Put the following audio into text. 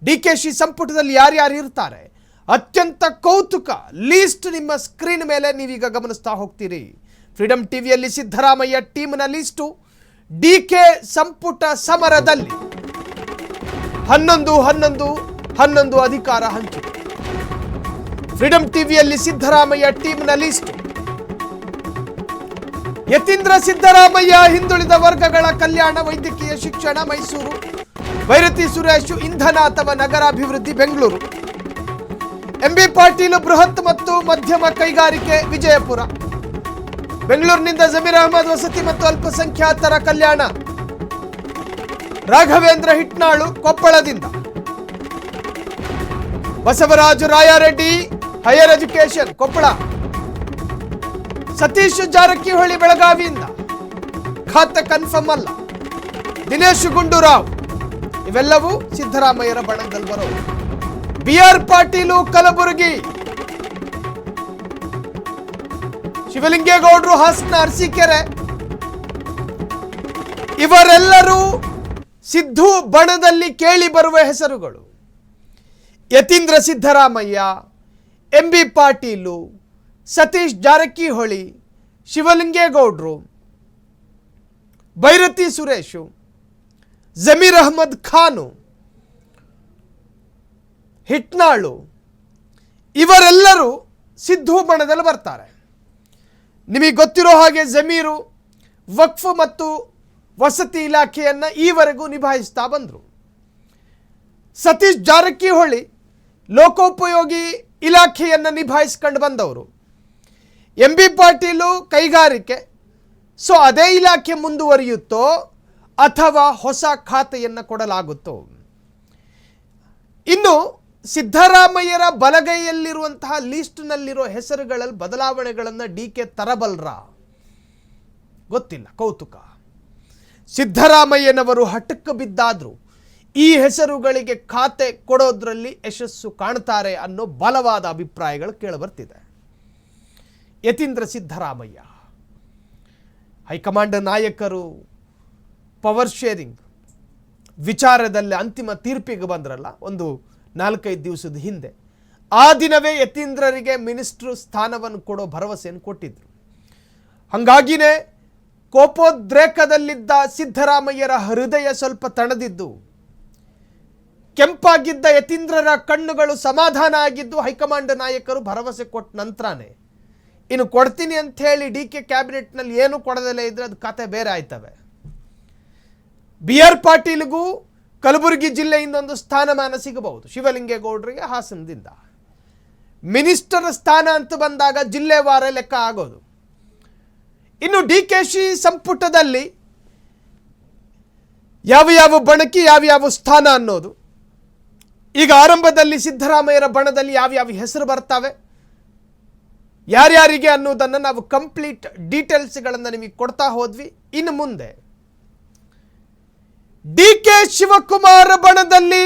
ಡಿಕೆಶಿ ಸಂಪುಟದಲ್ಲಿ ಯಾರ್ಯಾರು ಇರ್ತಾರೆ ಅತ್ಯಂತ ಕೌತುಕ ಲೀಸ್ಟ್ ನಿಮ್ಮ ಸ್ಕ್ರೀನ್ ಮೇಲೆ ನೀವೀಗ ಗಮನಿಸ್ತಾ ಹೋಗ್ತೀರಿ. ಫ್ರೀಡಂ ಟಿವಿಯಲ್ಲಿ ಸಿದ್ದರಾಮಯ್ಯ ಟೀಮ್ನ ಲಿಸ್ಟು ಡಿಕೆ ಸಂಪುಟ ಸಮರದಲ್ಲಿ 11 ಅಧಿಕಾರ ಹಂಚಿಕೆ. ಫ್ರೀಡಂ ಟಿವಿಯಲ್ಲಿ ಸಿದ್ದರಾಮಯ್ಯ ಟೀಮ್ನ ಲಿಸ್ಟ್. ಯತೀಂದ್ರ ಸಿದ್ದರಾಮಯ್ಯ ಹಿಂದುಳಿದ ವರ್ಗಗಳ ಕಲ್ಯಾಣ ವೈದ್ಯಕೀಯ ಶಿಕ್ಷಣ ಮೈಸೂರು, ಭೈರತಿ ಸುರೇಶ್ ಇಂಧನ ಅಥವಾ ನಗರಾಭಿವೃದ್ಧಿ ಬೆಂಗಳೂರು, ಎಂಬಿ ಪಾಟೀಲ್ ಬೃಹತ್ ಮತ್ತು ಮಧ್ಯಮ ಕೈಗಾರಿಕೆ ವಿಜಯಪುರ, ಬೆಂಗಳೂರಿನಿಂದ ಜಮೀರ್ ಅಹಮದ್ ವಸತಿ ಮತ್ತು ಅಲ್ಪಸಂಖ್ಯಾತರ ಕಲ್ಯಾಣ, ರಾಘವೇಂದ್ರ ಹಿಟ್ನಾಳು ಕೊಪ್ಪಳದಿಂದ, ಬಸವರಾಜ ರಾಯರೆಡ್ಡಿ ಹೈಯರ್ ಎಜುಕೇಶನ್ ಕೊಪ್ಪಳ, ಸತೀಶ್ ಜಾರಕಿಹೊಳಿ ಬೆಳಗಾವಿಯಿಂದ ಖಾತೆ ಕನ್ಫರ್ಮ್ ಅಲ್ಲ, ದಿನೇಶ್ ಗುಂಡೂರಾವ್ ಇವೆಲ್ಲವೂ ಸಿದ್ದರಾಮಯ್ಯರ ಬಣದಲ್ಲಿ ಬರೋದು. ಬಿಆರ್ ಪಾಟೀಲು ಕಲಬುರಗಿ, ಶಿವಲಿಂಗೇಗೌಡರು ಹಾಸನ ಅರಸೀಕೆರೆ, ಇವರೆಲ್ಲರೂ ಸಿದ್ದು ಬಣದಲ್ಲಿ ಕೇಳಿ ಬರುವ ಹೆಸರುಗಳು. ಯತೀಂದ್ರ ಸಿದ್ದರಾಮಯ್ಯ, ಎಂಬಿ ಪಾಟೀಲು, ಸತೀಶ್ ಜಾರಕಿಹೊಳಿ, ಶಿವಲಿಂಗೇಗೌಡರು, ಭೈರತಿ ಸುರೇಶು, ಜಮೀರ್ ಅಹಮದ್ ಖಾನು, ಹಿಟ್ನಾಳು ಇವರೆಲ್ಲರೂ ಸಿದ್ದು ಬಣದಲ್ಲಿ ಬರ್ತಾರೆ. ನಿಮಗೆ ಗೊತ್ತಿರೋ ಹಾಗೆ ಜಮೀರು ವಕ್ಫ್ ಮತ್ತು ವಸತಿ ಇಲಾಖೆಯನ್ನು ಈವರೆಗೂ ನಿಭಾಯಿಸ್ತಾ ಬಂದರು. ಸತೀಶ್ ಜಾರಕಿಹೊಳಿ ಲೋಕೋಪಯೋಗಿ ಇಲಾಖೆಯನ್ನು ನಿಭಾಯಿಸ್ಕೊಂಡು ಬಂದವರು. ಎಂಬಿ ಪಾಟೀಲು ಕೈಗಾರಿಕೆ. ಸೊ ಅದೇ ಇಲಾಖೆ ಮುಂದುವರಿಯುತ್ತೋ ಅಥವಾ ಹೊಸ ಖಾತೆಯನ್ನು ಕೊಡಲಾಗುತ್ತೋ. ಇನ್ನು ಸಿದ್ದರಾಮಯ್ಯರ ಬಲಗೈಯಲ್ಲಿರುವಂತಹ ಲಿಸ್ಟ್ನಲ್ಲಿರೋ ಹೆಸರುಗಳಲ್ಲಿ ಬದಲಾವಣೆಗಳನ್ನು ಡಿಕೆ ತರಬಲ್ರ ಗೊತ್ತಿಲ್ಲ. ಕೌತುಕ. ಸಿದ್ದರಾಮಯ್ಯನವರು ಹಠಕ್ಕೆ ಬಿದ್ದಾದ್ರು ಈ ಹೆಸರುಗಳಿಗೆ ಖಾತೆ ಕೊಡೋದ್ರಲ್ಲಿ ಯಶಸ್ಸು ಕಾಣ್ತಾರೆ ಅನ್ನೋ ಬಲವಾದ ಅಭಿಪ್ರಾಯಗಳು ಕೇಳಿಬರ್ತಿದೆ. ಯತೀಂದ್ರ ಸಿದ್ದರಾಮಯ್ಯ ಹೈಕಮಾಂಡ್ ನಾಯಕರು ಪವರ್ ಶೇರಿಂಗ್ ವಿಚಾರದಲ್ಲಿ ಅಂತಿಮ ತೀರ್ಪಿಗೆ ಬಂದ್ರಲ್ಲ ಒಂದು 4-5 ದಿವಸದ ಹಿಂದೆ, ಆ ದಿನವೇ ಯತೀಂದ್ರರಿಗೆ ಮಿನಿಸ್ಟ್ರು ಸ್ಥಾನವನ್ನು ಕೊಡೋ ಭರವಸೆಯನ್ನು ಕೊಟ್ಟಿದ್ರು. ಹಾಗಾಗಿನೇ ಕೋಪೋದ್ರೇಕದಲ್ಲಿದ್ದ ಸಿದ್ದರಾಮಯ್ಯರ ಹೃದಯ ಸ್ವಲ್ಪ ತಣದಿದ್ದು, ಕೆಂಪಾಗಿದ್ದ ಯತೀಂದ್ರರ ಕಣ್ಣುಗಳು ಸಮಾಧಾನ ಆಗಿದ್ದು ಹೈಕಮಾಂಡ್ ನಾಯಕರು ಭರವಸೆ ಕೊಟ್ಟ ನಂತರನೇ. ಇನ್ನು ಕೊಡ್ತೀನಿ ಅಂತ ಹೇಳಿ ಡಿಕೆ ಕ್ಯಾಬಿನೆಟ್ನಲ್ಲಿ ಏನು ಕೊಡದಲ್ಲೇ ಇದ್ರೆ ಅದು ಕತೆ ಬೇರೆ ಆಯ್ತವೆ. ಬಿಆರ್ ಪಾಟೀಲ್ಗೂ ಕಲಬುರಗಿ ಜಿಲ್ಲೆಯಿಂದ ಒಂದು ಸ್ಥಾನಮಾನ ಸಿಗಬಹುದು, ಶಿವಲಿಂಗೇಗೌಡರಿಗೆ ಹಾಸನದಿಂದ. ಮಿನಿಸ್ಟರ್ ಸ್ಥಾನ ಅಂತ ಬಂದಾಗ ಜಿಲ್ಲೆವಾರ ಲೆಕ್ಕ ಆಗೋದು. ಇನ್ನು ಡಿಕೆಶಿ ಸಂಪುಟದಲ್ಲಿ ಯಾವ ಬಣಕಿ ಯಾವ ಸ್ಥಾನ ಅನ್ನೋದು ಈಗ ಆರಂಭದಲ್ಲಿ ಸಿದ್ದರಾಮಯ್ಯರ ಬಣದಲ್ಲಿ ಯಾವ ಹೆಸರು ಬರ್ತವೆ, ಯಾರ್ಯಾರಿಗೆ ಅನ್ನೋದನ್ನು ನಾವು ಕಂಪ್ಲೀಟ್ ಡೀಟೇಲ್ಸ್ಗಳನ್ನು ನಿಮಗೆ ಕೊಡ್ತಾ ಹೋದ್ವಿ. ಇನ್ನು ಮುಂದೆ ಡಿಕೆ ಶಿವಕುಮಾರ್ ಬಣದಲ್ಲಿ